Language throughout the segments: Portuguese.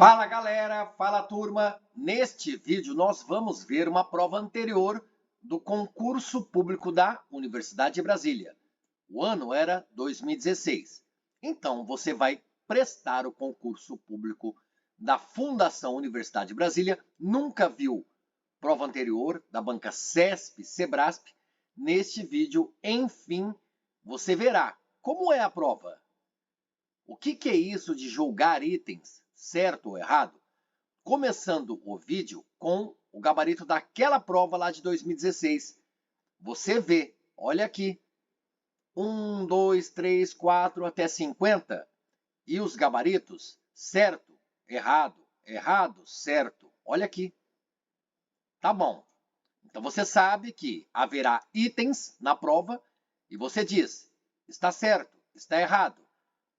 Fala galera, fala turma! Neste vídeo nós vamos ver uma prova anterior do concurso público da Universidade de Brasília. O ano era 2016. Então você vai prestar o concurso público da Fundação Universidade de Brasília. Nunca viu prova anterior da banca CESP, Sebrasp. Neste vídeo, enfim, você verá como é a prova. O que é isso de julgar itens, certo ou errado? Começando o vídeo com o gabarito daquela prova lá de 2016. Você vê, olha aqui, 1, 2, 3, 4 até 50. E os gabaritos, certo, errado, errado, certo. Olha aqui. Tá bom. Então você sabe que haverá itens na prova e você diz, está certo, está errado.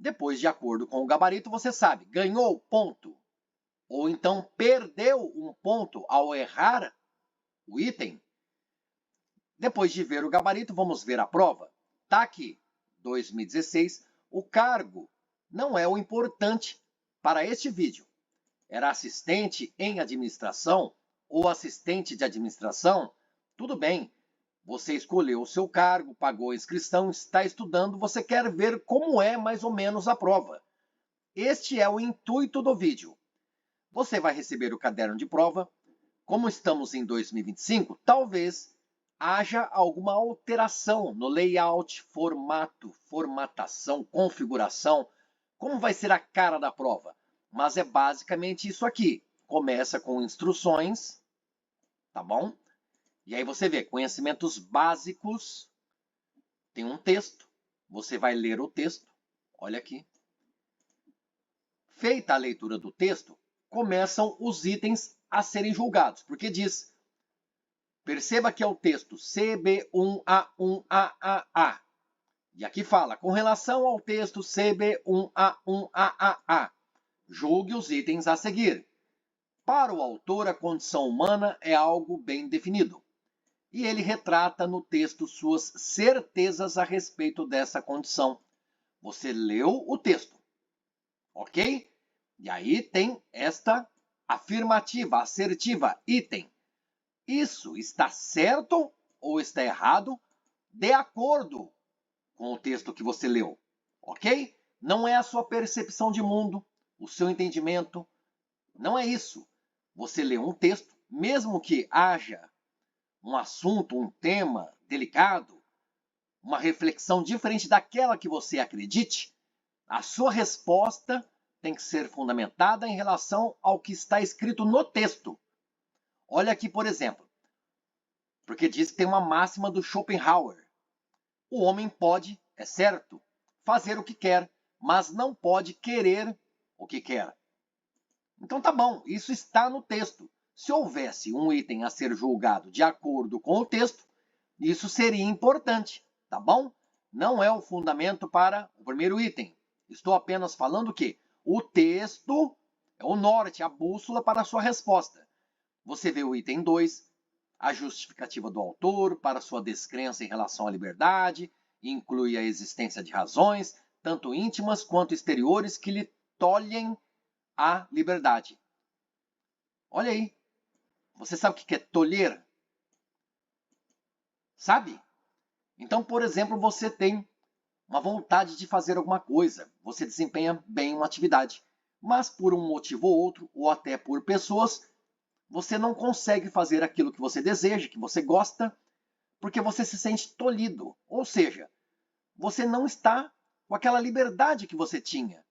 Depois, de acordo com o gabarito, você sabe, ganhou ponto. Ou então perdeu um ponto ao errar o item. Depois de ver o gabarito, vamos ver a prova. Está aqui, 2016. O cargo não é o importante para este vídeo. Era assistente em administração ou assistente de administração? Tudo bem. Você escolheu o seu cargo, pagou a inscrição, está estudando, você quer ver como é mais ou menos a prova. Este é o intuito do vídeo. Você vai receber o caderno de prova. Como estamos em 2025, talvez haja alguma alteração no layout, formato, formatação, configuração. Como vai ser a cara da prova? Mas é basicamente isso aqui. Começa com instruções, tá bom? E aí você vê conhecimentos básicos. Tem um texto. Você vai ler o texto. Olha aqui. Feita a leitura do texto, começam os itens a serem julgados, porque diz, perceba que é o texto CB1A1AAA. E aqui fala, com relação ao texto CB1A1AAA, julgue os itens a seguir. Para o autor, a condição humana é algo bem definido. E ele retrata no texto suas certezas a respeito dessa condição. Você leu o texto, ok? E aí tem esta afirmativa, assertiva, item. Isso está certo ou está errado de acordo com o texto que você leu, ok? Não é a sua percepção de mundo, o seu entendimento, não é isso. Você lê um texto, mesmo que haja um assunto, um tema delicado, uma reflexão diferente daquela que você acredite, a sua resposta tem que ser fundamentada em relação ao que está escrito no texto. Olha aqui, por exemplo, porque diz que tem uma máxima do Schopenhauer. O homem pode, é certo, fazer o que quer, mas não pode querer o que quer. Então tá bom, isso está no texto. Se houvesse um item a ser julgado de acordo com o texto, isso seria importante, tá bom? Não é o fundamento para o primeiro item. Estou apenas falando que o texto é o norte, a bússola para a sua resposta. Você vê o item 2, a justificativa do autor para sua descrença em relação à liberdade, inclui a existência de razões, tanto íntimas quanto exteriores, que lhe tolhem a liberdade. Olha aí. Você sabe o que é tolher? Sabe? Então, por exemplo, você tem uma vontade de fazer alguma coisa. Você desempenha bem uma atividade. Mas por um motivo ou outro, ou até por pessoas, você não consegue fazer aquilo que você deseja, que você gosta, porque você se sente tolhido. Ou seja, você não está com aquela liberdade que você tinha.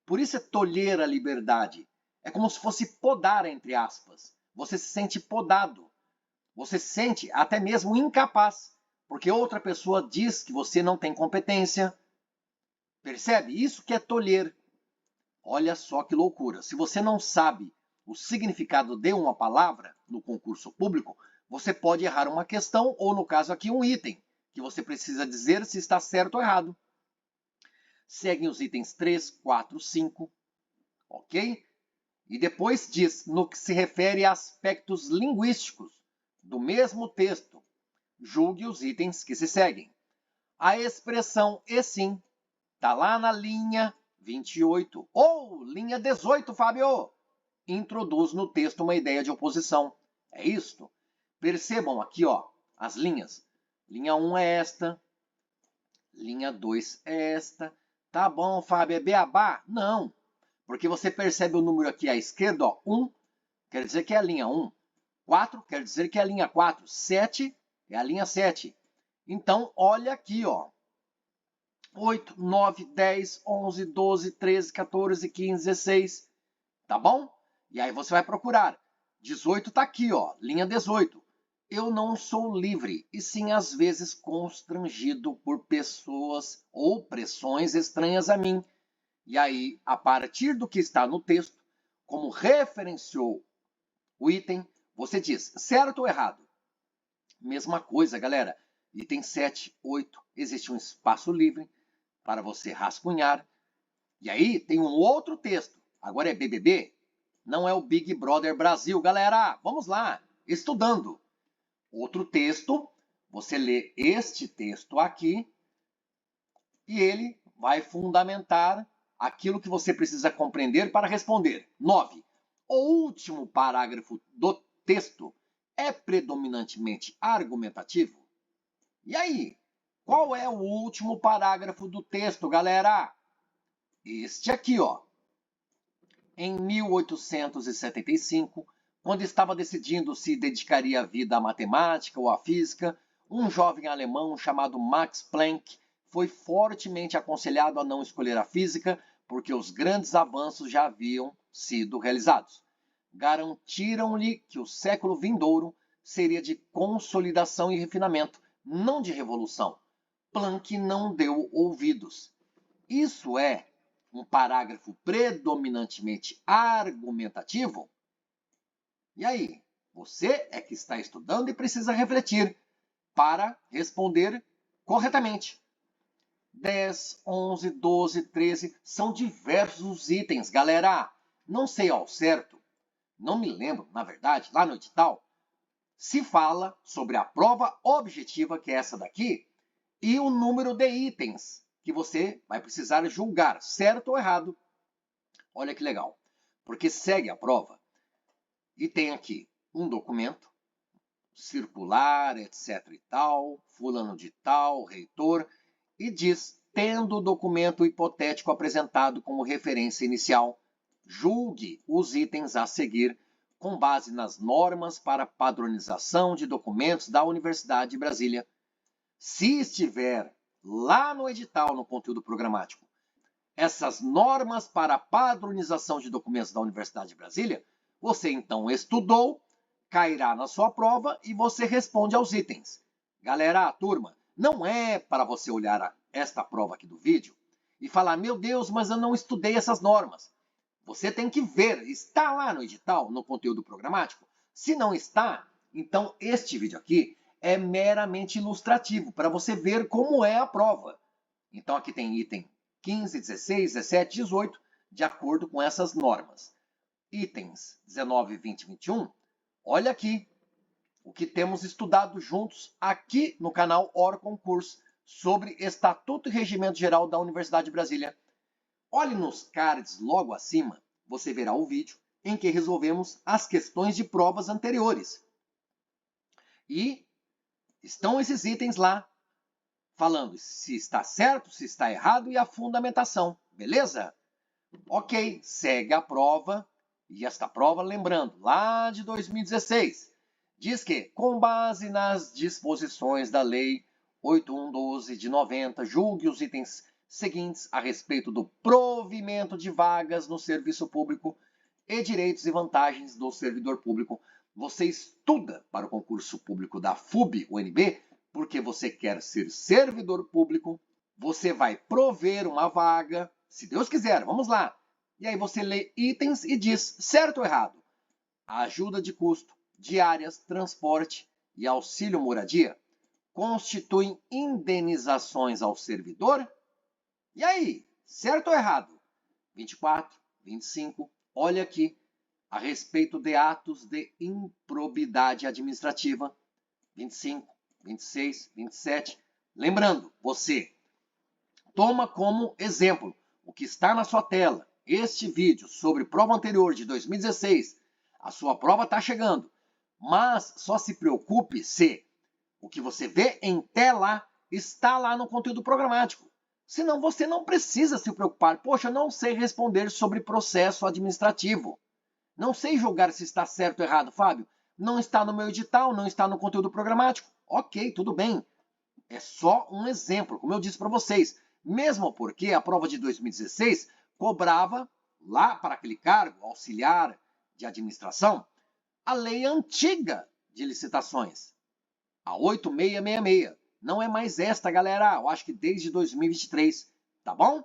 Por isso é tolher a liberdade. É como se fosse podar, entre aspas. Você se sente podado. Você se sente até mesmo incapaz, porque outra pessoa diz que você não tem competência. Percebe? Isso que é tolher. Olha só que loucura. Se você não sabe o significado de uma palavra no concurso público, você pode errar uma questão, ou no caso aqui, um item, que você precisa dizer se está certo ou errado. Seguem os itens 3, 4, 5, ok? E depois diz, no que se refere a aspectos linguísticos do mesmo texto, julgue os itens que se seguem. A expressão e sim está lá na linha 28, ou linha 18, Fábio. introduz no texto uma ideia de oposição. É isto. Percebam aqui, ó, as linhas. Linha 1 é esta, linha 2 é esta. Tá bom, Fábio, é beabá? Não, porque você percebe o número aqui à esquerda, ó, 1, quer dizer que é a linha 1. 4 quer dizer que é a linha 4. 7 é a linha 7. Então, olha aqui, ó. 8, 9, 10, 11, 12, 13, 14, 15, 16. Tá bom? E aí você vai procurar. 18 está aqui, ó, linha 18. Eu não sou livre, e sim às vezes constrangido por pessoas ou pressões estranhas a mim. E aí, a partir do que está no texto, como referenciou o item, você diz certo ou errado. Mesma coisa, galera. Item 7, 8, existe um espaço livre para você rascunhar. E aí tem um outro texto. Agora é BBB, não é o Big Brother Brasil, galera. Vamos lá, estudando. Outro texto, você lê este texto aqui e ele vai fundamentar aquilo que você precisa compreender para responder. 9. O último parágrafo do texto é predominantemente argumentativo? E aí, qual é o último parágrafo do texto, galera? Este aqui, ó. Em 1875, quando estava decidindo se dedicaria a vida à matemática ou à física, um jovem alemão chamado Max Planck foi fortemente aconselhado a não escolher a física porque os grandes avanços já haviam sido realizados. Garantiram-lhe que o século vindouro seria de consolidação e refinamento, não de revolução. Planck não deu ouvidos. Isso é um parágrafo predominantemente argumentativo? E aí, você é que está estudando e precisa refletir para responder corretamente. 10, 11, 12, 13, são diversos os itens, galera. Não sei ao certo, não me lembro, na verdade, lá no edital, se fala sobre a prova objetiva, que é essa daqui, e o número de itens que você vai precisar julgar, certo ou errado. Olha que legal, porque segue a prova e tem aqui um documento, circular, etc e tal, fulano de tal, reitor, e diz, tendo o documento hipotético apresentado como referência inicial, julgue os itens a seguir com base nas normas para padronização de documentos da Universidade de Brasília. Se estiver lá no edital, no conteúdo programático, essas normas para padronização de documentos da Universidade de Brasília, você então estudou, cairá na sua prova e você responde aos itens. Galera, turma, não é para você olhar esta prova aqui do vídeo e falar, meu Deus, mas eu não estudei essas normas. Você tem que ver, está lá no edital, no conteúdo programático? Se não está, então este vídeo aqui é meramente ilustrativo, para você ver como é a prova. Então aqui tem item 15, 16, 17, 18, de acordo com essas normas. Itens 19, 20 e 21, olha aqui o que temos estudado juntos aqui no canal Oro Concurso sobre Estatuto e Regimento Geral da Universidade de Brasília. Olhe nos cards logo acima, você verá o vídeo em que resolvemos as questões de provas anteriores. E estão esses itens lá, falando se está certo, se está errado e a fundamentação, beleza? Ok, segue a prova. E esta prova, lembrando, lá de 2016, diz que, com base nas disposições da Lei 8112 de 90, julgue os itens seguintes a respeito do provimento de vagas no serviço público e direitos e vantagens do servidor público. Você estuda para o concurso público da FUB-UNB porque você quer ser servidor público, você vai prover uma vaga, se Deus quiser, vamos lá. E aí você lê itens e diz certo ou errado. Ajuda de custo, diárias, transporte e auxílio moradia constituem indenizações ao servidor? E aí, certo ou errado? 24, 25, olha aqui, a respeito de atos de improbidade administrativa. 25, 26, 27. Lembrando, você toma como exemplo o que está na sua tela. este vídeo sobre prova anterior de 2016, a sua prova está chegando. Mas só se preocupe se o que você vê em tela está lá no conteúdo programático. Senão você não precisa se preocupar. Poxa, eu não sei responder sobre processo administrativo. Não sei julgar se está certo ou errado, Fábio. Não está no meu edital, não está no conteúdo programático. Ok, tudo bem. É só um exemplo, como eu disse para vocês. Mesmo porque a prova de 2016 cobrava, lá para aquele cargo, auxiliar de administração, a lei antiga de licitações, a 8666. Não é mais esta, galera. Eu acho que desde 2023, tá bom?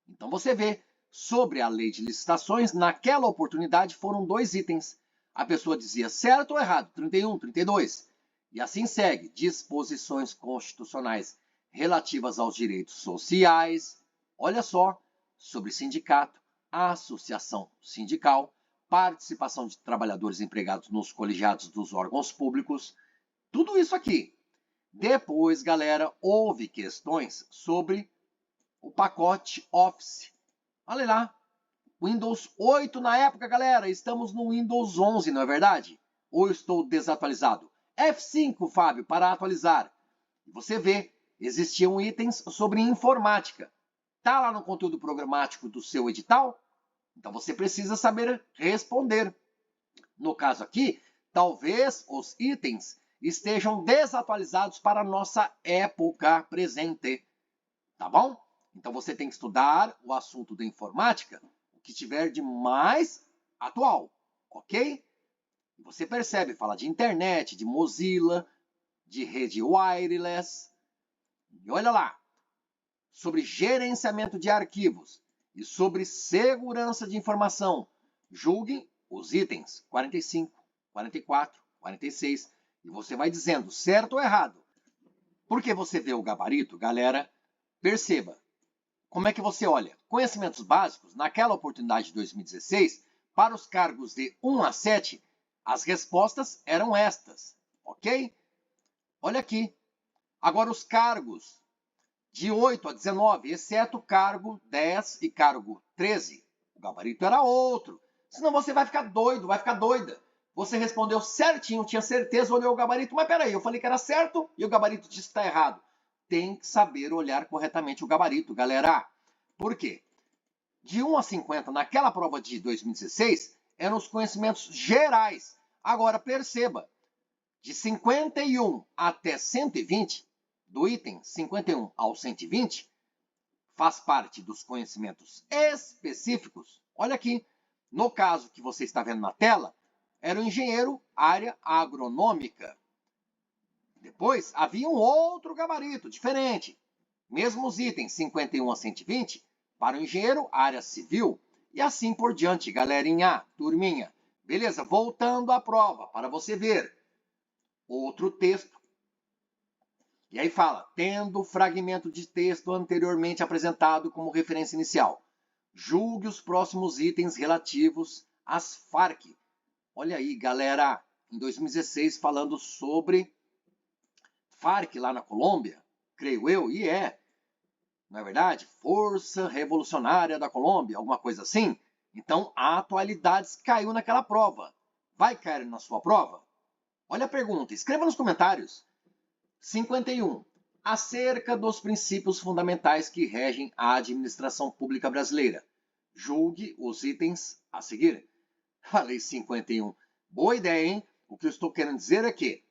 Então você vê, sobre a lei de licitações, naquela oportunidade foram 2 itens. A pessoa dizia certo ou errado, 31, 32. E assim segue, disposições constitucionais relativas aos direitos sociais. Olha só, sobre sindicato, associação sindical, participação de trabalhadores empregados nos colegiados dos órgãos públicos. Tudo isso aqui. Depois, galera, houve questões sobre o pacote Office. Olha lá, Windows 8 na época, galera. Estamos no Windows 11, não é verdade? Ou estou desatualizado? F5, Fábio, para atualizar. Você vê, existiam itens sobre informática. Está lá no conteúdo programático do seu edital? Então você precisa saber responder. No caso aqui, talvez os itens estejam desatualizados para a nossa época presente. Tá bom? Então você tem que estudar o assunto da informática, o que tiver de mais atual, ok? E você percebe, fala de internet, de Mozilla, de rede wireless. E olha lá, sobre gerenciamento de arquivos e sobre segurança de informação. Julguem os itens 45, 44, 46 e você vai dizendo certo ou errado. Porque você vê o gabarito, galera, perceba. Como é que você olha? Conhecimentos básicos, naquela oportunidade de 2016, para os cargos de 1 a 7, as respostas eram estas, ok? Olha aqui. Agora os cargos de 8 a 19, exceto o cargo 10 e cargo 13, o gabarito era outro. Senão você vai ficar doido, vai ficar doida. Você respondeu certinho, tinha certeza, olhou o gabarito, mas peraí, eu falei que era certo e o gabarito disse que está errado. Tem que saber olhar corretamente o gabarito, galera. Por quê? De 1 a 50, naquela prova de 2016, eram os conhecimentos gerais. Agora, perceba, de 51 até 120, do item 51 ao 120, faz parte dos conhecimentos específicos. Olha aqui, no caso que você está vendo na tela, era o engenheiro área agronômica. Depois, havia um outro gabarito, diferente. Mesmo os itens 51 a 120, para o engenheiro, área civil, e assim por diante, galerinha, turminha. Beleza, voltando à prova, para você ver. Outro texto. E aí fala, tendo o fragmento de texto anteriormente apresentado como referência inicial, julgue os próximos itens relativos às Farc. Olha aí, galera, em 2016, falando sobre Farc lá na Colômbia, creio eu, e não é verdade? Força Revolucionária da Colômbia, alguma coisa assim. Então, a atualidades caiu naquela prova. Vai cair na sua prova? Olha a pergunta, escreva nos comentários. 51. Acerca dos princípios fundamentais que regem a administração pública brasileira. Julgue os itens a seguir. Falei 51. Boa ideia, hein? O que eu estou querendo dizer é que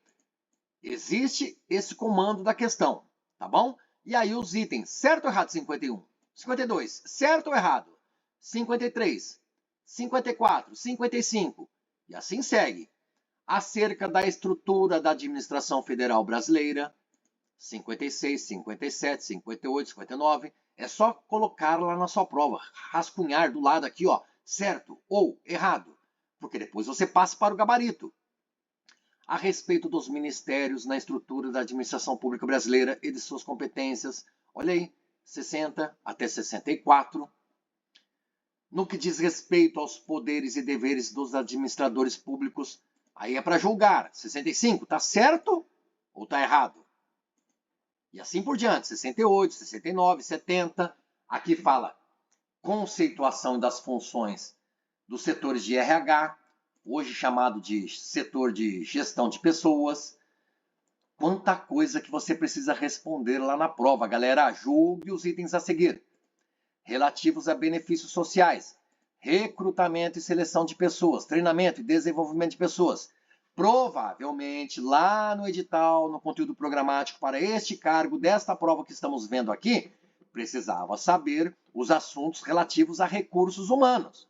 existe esse comando da questão, tá bom? E aí os itens, certo ou errado, 51? 52, certo ou errado? 53, 54, 55. E assim segue. Acerca da estrutura da administração federal brasileira, 56, 57, 58, 59. É só colocar lá na sua prova, rascunhar do lado aqui, ó, certo ou errado. Porque depois você passa para o gabarito. A respeito dos ministérios na estrutura da administração pública brasileira e de suas competências. Olha aí, 60 até 64. No que diz respeito aos poderes e deveres dos administradores públicos, aí é para julgar. 65, tá certo ou tá errado? E assim por diante, 68, 69, 70. Aqui fala conceituação das funções dos setores de RH, hoje chamado de setor de gestão de pessoas. Quanta coisa que você precisa responder lá na prova, galera. Julgue os itens a seguir. Relativos a benefícios sociais, recrutamento e seleção de pessoas, treinamento e desenvolvimento de pessoas. Provavelmente, lá no edital, no conteúdo programático para este cargo desta prova que estamos vendo aqui, precisava saber os assuntos relativos a recursos humanos.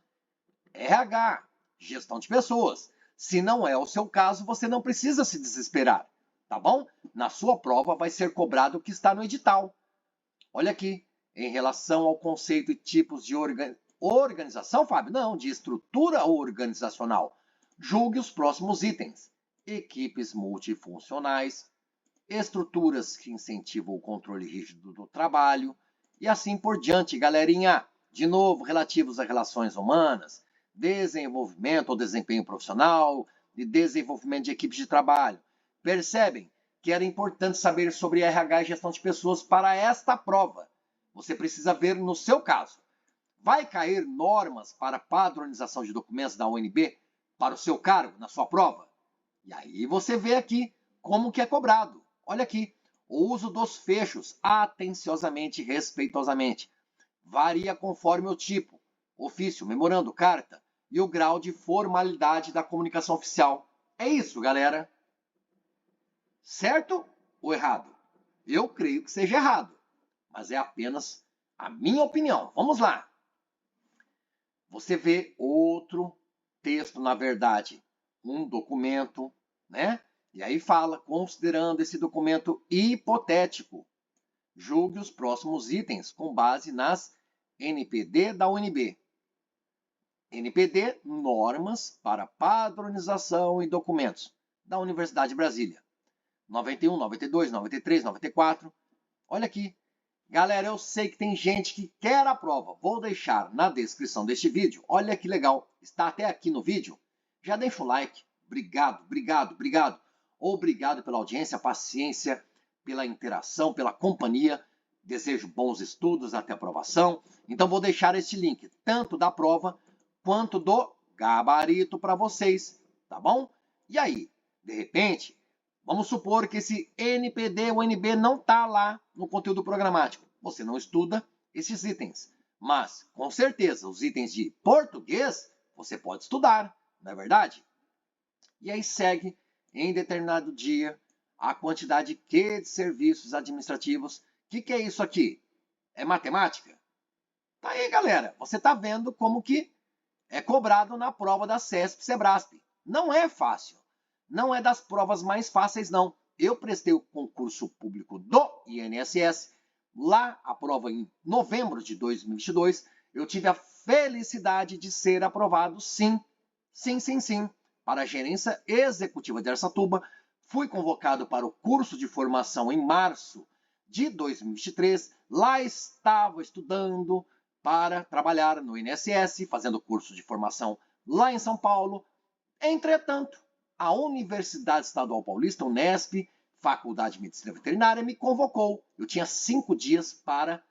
RH, gestão de pessoas. Se não é o seu caso, você não precisa se desesperar, tá bom? Na sua prova vai ser cobrado o que está no edital. Olha aqui, em relação ao conceito e tipos de organização, Fábio? Não, de estrutura organizacional. Julgue os próximos itens. Equipes multifuncionais, estruturas que incentivam o controle rígido do trabalho e assim por diante, galerinha. De novo, relativos a relações humanas, desenvolvimento ou desempenho profissional e desenvolvimento de equipes de trabalho. Percebem que era importante saber sobre RH e gestão de pessoas para esta prova. Você precisa ver no seu caso. Vai cair normas para padronização de documentos da UNB para o seu cargo, na sua prova? E aí você vê aqui como que é cobrado. Olha aqui, o uso dos fechos, atenciosamente e respeitosamente. Varia conforme o tipo, ofício, memorando, carta e o grau de formalidade da comunicação oficial. É isso, galera. Certo ou errado? Eu creio que seja errado, mas é apenas a minha opinião. Vamos lá. Você vê outro texto, na verdade, um documento, né? E aí fala, considerando esse documento hipotético, julgue os próximos itens com base nas NPD da UNB. NPD, normas para padronização e documentos da Universidade de Brasília. 91, 92, 93, 94. Olha aqui. Galera, eu sei que tem gente que quer a prova. Vou deixar na descrição deste vídeo. Olha que legal. Está até aqui no vídeo. Já deixa o like. Obrigado, obrigado, obrigado. Obrigado pela audiência, paciência, pela interação, pela companhia. Desejo bons estudos até a aprovação. Então vou deixar este link, tanto da prova quanto do gabarito para vocês, tá bom? E aí, de repente, vamos supor que esse NPD ou NB não está lá no conteúdo programático. Você não estuda esses itens. Mas, com certeza, os itens de português você pode estudar, não é verdade? E aí segue, em determinado dia, a quantidade Q de serviços administrativos. O que é isso aqui? É matemática? Tá aí, galera. Você está vendo como que é cobrado na prova da CESP-SEBRASP. Não é fácil. Não é das provas mais fáceis, não. Eu prestei o concurso público do INSS. Lá, a prova em novembro de 2022, eu tive a felicidade de ser aprovado, sim, para a gerência executiva de Araçatuba. Fui convocado para o curso de formação em março de 2023. Lá estava estudando para trabalhar no INSS, fazendo curso de formação lá em São Paulo. Entretanto, a Universidade Estadual Paulista, Unesp, Faculdade de Medicina Veterinária, me convocou. Eu tinha 5 dias para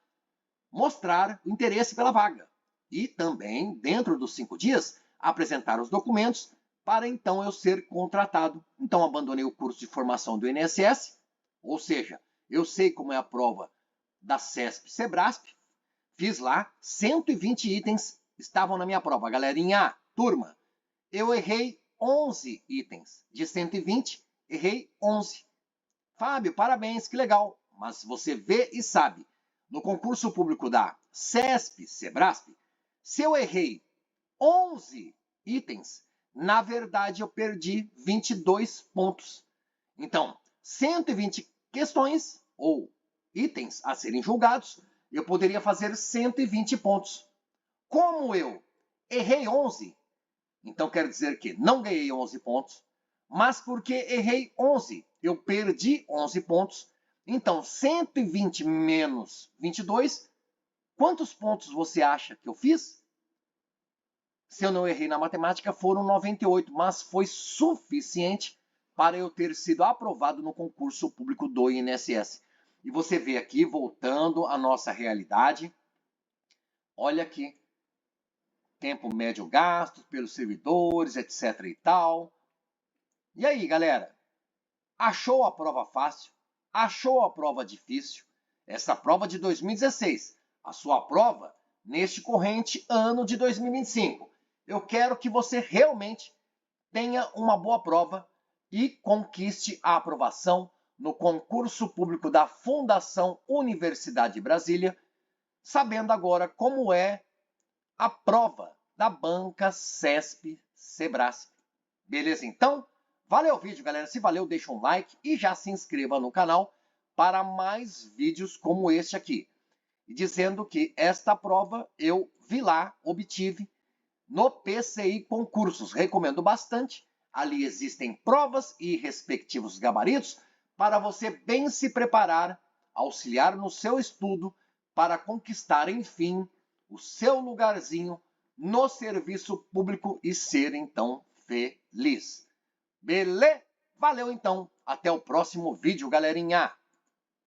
mostrar o interesse pela vaga. E também, dentro dos 5 dias, apresentar os documentos para então eu ser contratado. Então, abandonei o curso de formação do INSS, ou seja, eu sei como é a prova da CESP-SEBRASP, fiz lá 120 itens, estavam na minha prova. Galerinha, turma, eu errei 11 itens. De 120, errei 11. Fábio, parabéns, que legal. Mas você vê e sabe, no concurso público da CESP-SEBRASP, se eu errei 11 itens, na verdade eu perdi 22 pontos. Então, 120 questões ou itens a serem julgados, eu poderia fazer 120 pontos. Como eu errei 11, então quer dizer que não ganhei 11 pontos, mas porque errei 11, eu perdi 11 pontos. Então, 120 menos 22, quantos pontos você acha que eu fiz? Se eu não errei na matemática, foram 98, mas foi suficiente para eu ter sido aprovado no concurso público do INSS. E você vê aqui, voltando à nossa realidade, olha aqui tempo médio gasto pelos servidores, etc e tal. E aí, galera? Achou a prova fácil? Achou a prova difícil? Essa prova de 2016, a sua prova neste corrente ano de 2025. Eu quero que você realmente tenha uma boa prova e conquiste a aprovação no concurso público da Fundação Universidade de Brasília, sabendo agora como é a prova da banca CESP-Sebrasp. Beleza, então? Valeu o vídeo, galera. Se valeu, deixa um like e já se inscreva no canal para mais vídeos como este aqui. E dizendo que esta prova eu vi lá, obtive no PCI Concursos. Recomendo bastante. Ali existem provas e respectivos gabaritos para você bem se preparar, auxiliar no seu estudo para conquistar, enfim, o seu lugarzinho no serviço público e ser, então, feliz. Beleza? Valeu, então. Até o próximo vídeo, galerinha.